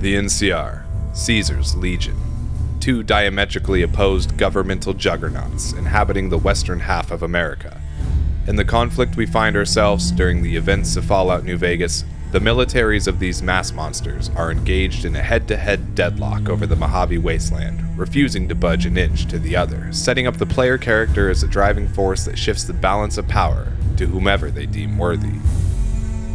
The NCR, Caesar's Legion, two diametrically opposed governmental juggernauts inhabiting the western half of America. In the conflict we find ourselves during the events of Fallout New Vegas, the militaries of these mass monsters are engaged in a head-to-head deadlock over the Mojave Wasteland, refusing to budge an inch to the other, setting up the player character as a driving force that shifts the balance of power to whomever they deem worthy.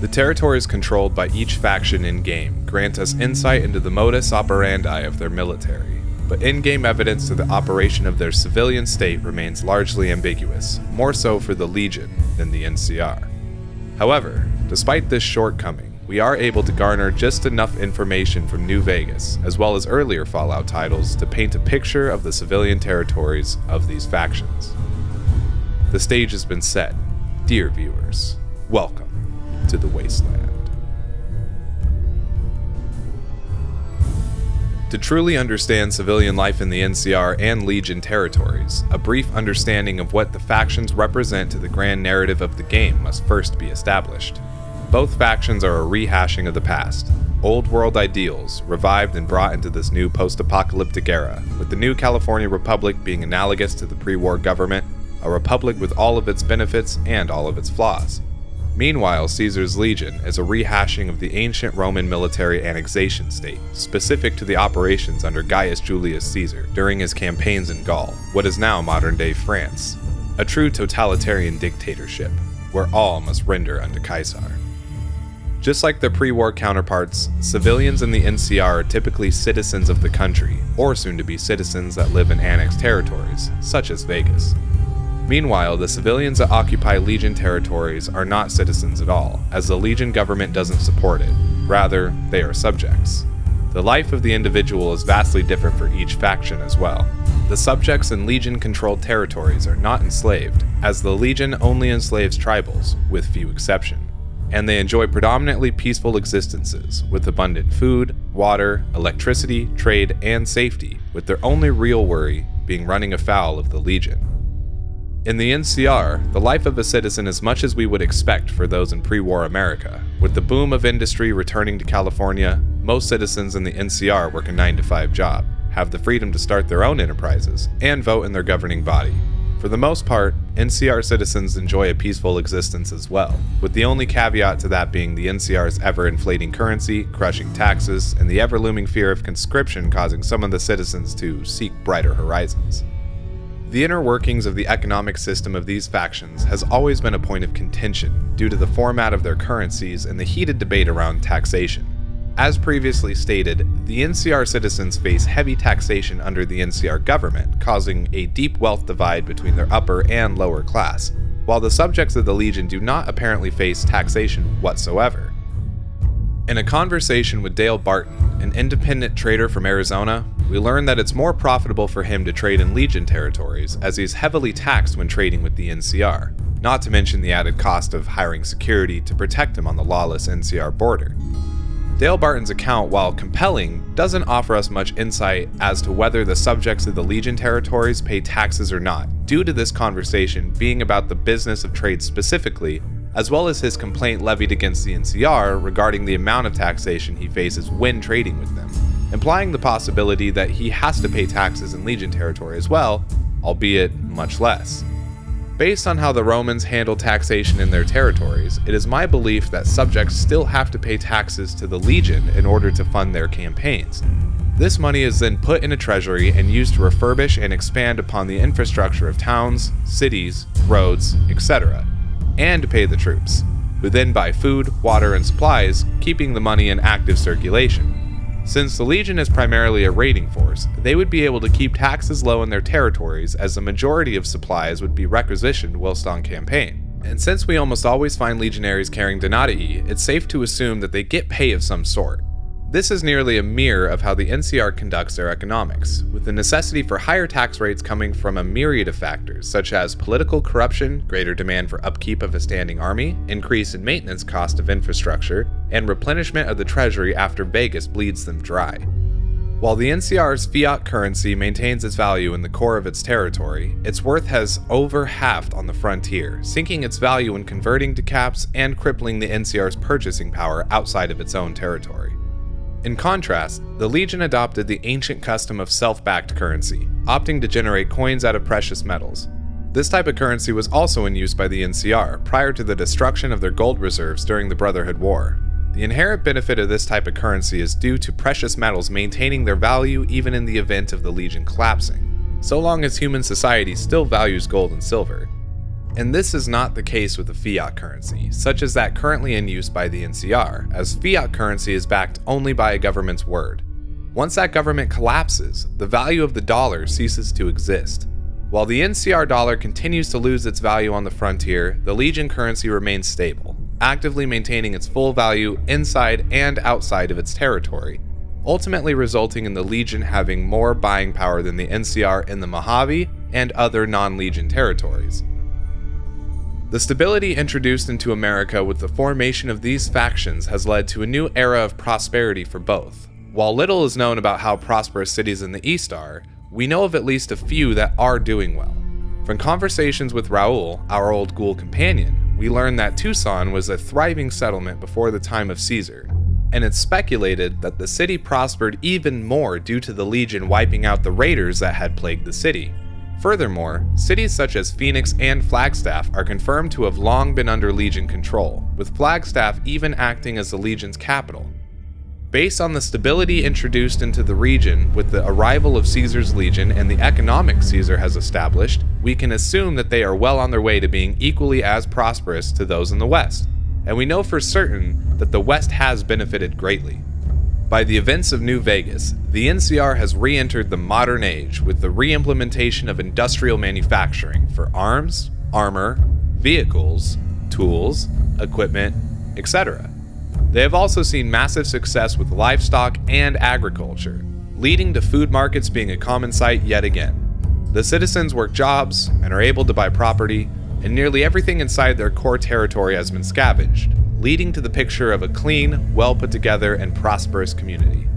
The territories controlled by each faction in-game grant us insight into the modus operandi of their military, but in-game evidence to the operation of their civilian state remains largely ambiguous, more so for the Legion than the NCR. However, despite this shortcoming, we are able to garner just enough information from New Vegas, as well as earlier Fallout titles, to paint a picture of the civilian territories of these factions. The stage has been set. Dear viewers, welcome to the Wasteland. To truly understand civilian life in the NCR and Legion territories, a brief understanding of what the factions represent to the grand narrative of the game must first be established. Both factions are a rehashing of the past, old world ideals revived and brought into this new post-apocalyptic era, with the new California Republic being analogous to the pre-war government, a republic with all of its benefits and all of its flaws. Meanwhile, Caesar's Legion is a rehashing of the ancient Roman military annexation state, specific to the operations under Gaius Julius Caesar during his campaigns in Gaul, what is now modern-day France, a true totalitarian dictatorship, where all must render unto Caesar. Just like their pre-war counterparts, civilians in the NCR are typically citizens of the country, or soon-to-be citizens that live in annexed territories, such as Vegas. Meanwhile, the civilians that occupy Legion territories are not citizens at all, as the Legion government doesn't support it. Rather, they are subjects. The life of the individual is vastly different for each faction as well. The subjects in Legion-controlled territories are not enslaved, as the Legion only enslaves tribals, with few exceptions, and they enjoy predominantly peaceful existences, with abundant food, water, electricity, trade, and safety, with their only real worry being running afoul of the Legion. In the NCR, the life of a citizen is much as we would expect for those in pre-war America. With the boom of industry returning to California, most citizens in the NCR work a 9-to-5 job, have the freedom to start their own enterprises, and vote in their governing body. For the most part, NCR citizens enjoy a peaceful existence as well, with the only caveat to that being the NCR's ever-inflating currency, crushing taxes, and the ever-looming fear of conscription causing some of the citizens to seek brighter horizons. The inner workings of the economic system of these factions has always been a point of contention due to the format of their currencies and the heated debate around taxation. As previously stated, the NCR citizens face heavy taxation under the NCR government, causing a deep wealth divide between their upper and lower class, while the subjects of the Legion do not apparently face taxation whatsoever. In a conversation with Dale Barton, an independent trader from Arizona, we learn that it's more profitable for him to trade in Legion territories, as he's heavily taxed when trading with the NCR, not to mention the added cost of hiring security to protect him on the lawless NCR border. Dale Barton's account, while compelling, doesn't offer us much insight as to whether the subjects of the Legion territories pay taxes or not, due to this conversation being about the business of trade specifically, as well as his complaint levied against the NCR regarding the amount of taxation he faces when trading with them, implying the possibility that he has to pay taxes in Legion territory as well, albeit much less. Based on how the Romans handled taxation in their territories, it is my belief that subjects still have to pay taxes to the Legion in order to fund their campaigns. This money is then put in a treasury and used to refurbish and expand upon the infrastructure of towns, cities, roads, etc., and to pay the troops, who then buy food, water, and supplies, keeping the money in active circulation. Since the Legion is primarily a raiding force, they would be able to keep taxes low in their territories, as the majority of supplies would be requisitioned whilst on campaign. And since we almost always find legionaries carrying denarii, it's safe to assume that they get pay of some sort. This is nearly a mirror of how the NCR conducts their economics, with the necessity for higher tax rates coming from a myriad of factors, such as political corruption, greater demand for upkeep of a standing army, increase in maintenance cost of infrastructure, and replenishment of the treasury after Vegas bleeds them dry. While the NCR's fiat currency maintains its value in the core of its territory, its worth has over-halved on the frontier, sinking its value when converting to caps and crippling the NCR's purchasing power outside of its own territory. In contrast, the Legion adopted the ancient custom of self-backed currency, opting to generate coins out of precious metals. This type of currency was also in use by the NCR prior to the destruction of their gold reserves during the Brotherhood War. The inherent benefit of this type of currency is due to precious metals maintaining their value even in the event of the Legion collapsing, so long as human society still values gold and silver. And this is not the case with a fiat currency, such as that currently in use by the NCR, as fiat currency is backed only by a government's word. Once that government collapses, the value of the dollar ceases to exist. While the NCR dollar continues to lose its value on the frontier, the Legion currency remains stable, actively maintaining its full value inside and outside of its territory, ultimately resulting in the Legion having more buying power than the NCR in the Mojave and other non-Legion territories. The stability introduced into America with the formation of these factions has led to a new era of prosperity for both. While little is known about how prosperous cities in the East are, we know of at least a few that are doing well. From conversations with Raul, our old ghoul companion, we learned that Tucson was a thriving settlement before the time of Caesar, and it's speculated that the city prospered even more due to the Legion wiping out the raiders that had plagued the city. Furthermore, cities such as Phoenix and Flagstaff are confirmed to have long been under Legion control, with Flagstaff even acting as the Legion's capital. Based on the stability introduced into the region with the arrival of Caesar's Legion and the economics Caesar has established, we can assume that they are well on their way to being equally as prosperous to those in the West, and we know for certain that the West has benefited greatly. By the events of New Vegas, the NCR has re-entered the modern age with the re-implementation of industrial manufacturing for arms, armor, vehicles, tools, equipment, etc. They have also seen massive success with livestock and agriculture, leading to food markets being a common sight yet again. The citizens work jobs and are able to buy property, and nearly everything inside their core territory has been scavenged, leading to the picture of a clean, well put together, and prosperous community.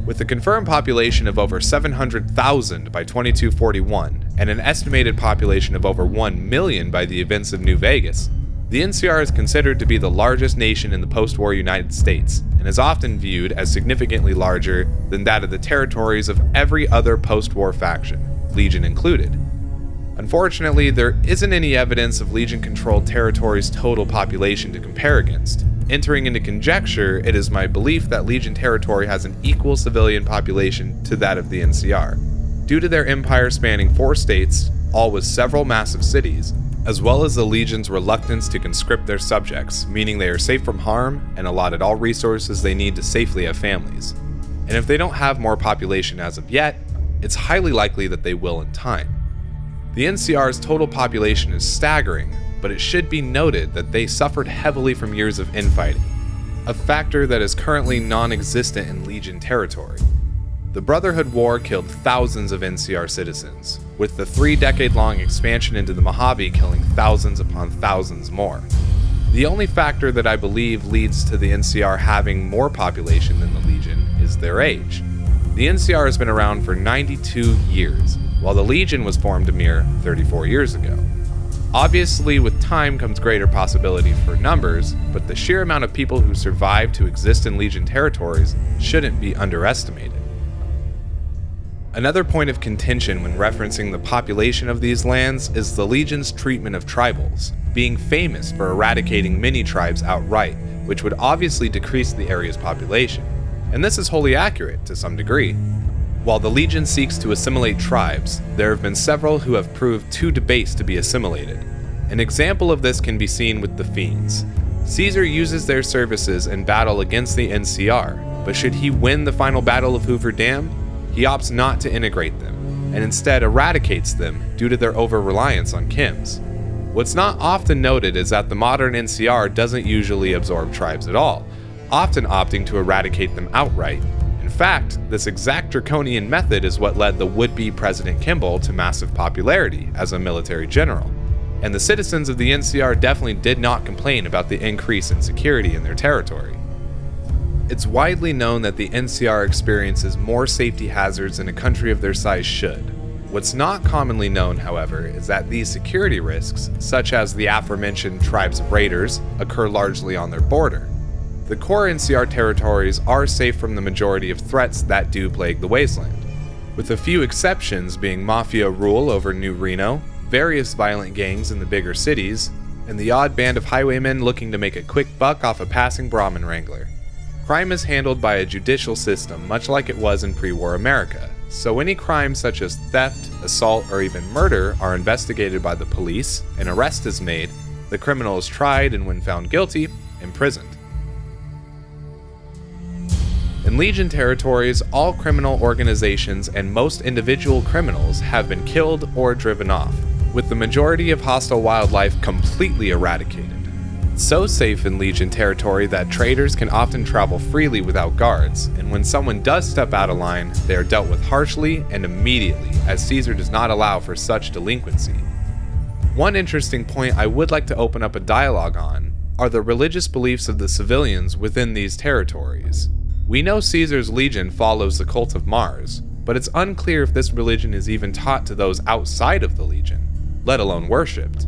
With a confirmed population of over 700,000 by 2241 and an estimated population of over 1 million by the events of New Vegas, the NCR is considered to be the largest nation in the post-war United States and is often viewed as significantly larger than that of the territories of every other post-war faction, Legion included. Unfortunately, there isn't any evidence of Legion-controlled territories' total population to compare against. Entering into conjecture, it is my belief that Legion territory has an equal civilian population to that of the NCR, due to their empire spanning 4 states, all with several massive cities, as well as the Legion's reluctance to conscript their subjects, meaning they are safe from harm and allotted all resources they need to safely have families. And if they don't have more population as of yet, it's highly likely that they will in time. The NCR's total population is staggering, but it should be noted that they suffered heavily from years of infighting, a factor that is currently non-existent in Legion territory. The Brotherhood War killed thousands of NCR citizens, with the 3-decade-long expansion into the Mojave killing thousands upon thousands more. The only factor that I believe leads to the NCR having more population than the Legion is their age. The NCR has been around for 92 years, while the Legion was formed a mere 34 years ago. Obviously, with time comes greater possibility for numbers, but the sheer amount of people who survive to exist in Legion territories shouldn't be underestimated. Another point of contention when referencing the population of these lands is the Legion's treatment of tribals, being famous for eradicating many tribes outright, which would obviously decrease the area's population. And this is wholly accurate to some degree. While the Legion seeks to assimilate tribes, there have been several who have proved too debased to be assimilated. An example of this can be seen with the Fiends. Caesar uses their services in battle against the NCR, but should he win the final battle of Hoover Dam, he opts not to integrate them, and instead eradicates them due to their over-reliance on Kims. What's not often noted is that the modern NCR doesn't usually absorb tribes at all, often opting to eradicate them outright. In fact, this exact draconian method is what led the would-be President Kimball to massive popularity as a military general, and the citizens of the NCR definitely did not complain about the increase in security in their territory. It's widely known that the NCR experiences more safety hazards than a country of their size should. What's not commonly known, however, is that these security risks, such as the aforementioned tribes of raiders, occur largely on their border. the core NCR territories are safe from the majority of threats that do plague the wasteland, with a few exceptions being mafia rule over New Reno, various violent gangs in the bigger cities, and the odd band of highwaymen looking to make a quick buck off a passing Brahmin wrangler. Crime is handled by a judicial system much like it was in pre-war America, so any crimes such as theft, assault, or even murder are investigated by the police, an arrest is made, the criminal is tried, and when found guilty, imprisoned. In Legion territories, all criminal organizations and most individual criminals have been killed or driven off, with the majority of hostile wildlife completely eradicated. So safe in Legion territory that traders can often travel freely without guards, and when someone does step out of line, they are dealt with harshly and immediately, as Caesar does not allow for such delinquency. One interesting point I would like to open up a dialogue on are the religious beliefs of the civilians within these territories. We know Caesar's legion follows the cult of Mars, but it's unclear if this religion is even taught to those outside of the legion, let alone worshipped.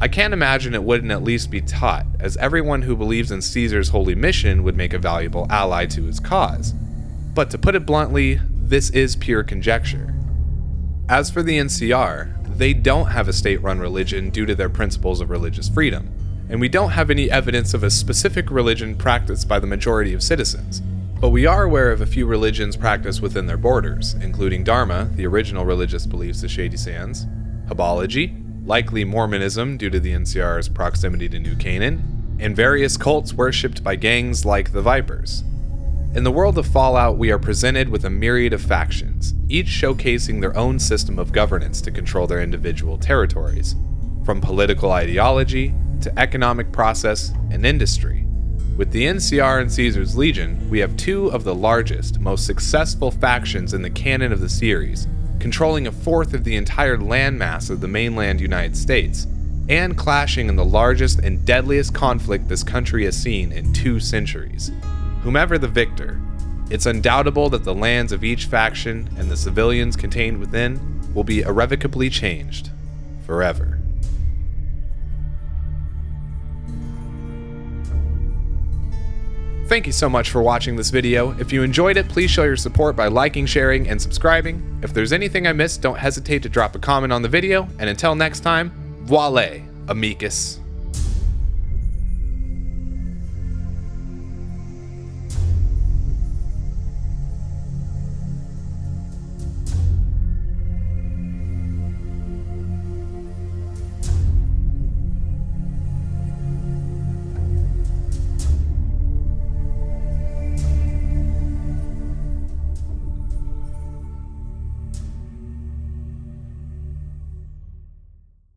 I can't imagine it wouldn't at least be taught, as everyone who believes in Caesar's holy mission would make a valuable ally to his cause. But to put it bluntly, this is pure conjecture. As for the NCR, they don't have a state-run religion due to their principles of religious freedom, and we don't have any evidence of a specific religion practiced by the majority of citizens. But we are aware of a few religions practiced within their borders, including Dharma, the original religious beliefs of Shady Sands, Hybology, likely Mormonism due to the NCR's proximity to New Canaan, and various cults worshipped by gangs like the Vipers. In the world of Fallout, we are presented with a myriad of factions, each showcasing their own system of governance to control their individual territories, from political ideology to economic process and industry. With the NCR and Caesar's Legion, we have two of the largest, most successful factions in the canon of the series, controlling a fourth of the entire landmass of the mainland United States, and clashing in the largest and deadliest conflict this country has seen in 2 centuries. Whomever the victor, it's undoubtable that the lands of each faction and the civilians contained within will be irrevocably changed forever. Thank you so much for watching this video. If you enjoyed it, please show your support by liking, sharing, and subscribing. If there's anything I missed, don't hesitate to drop a comment on the video, and until next time, voila, amicus.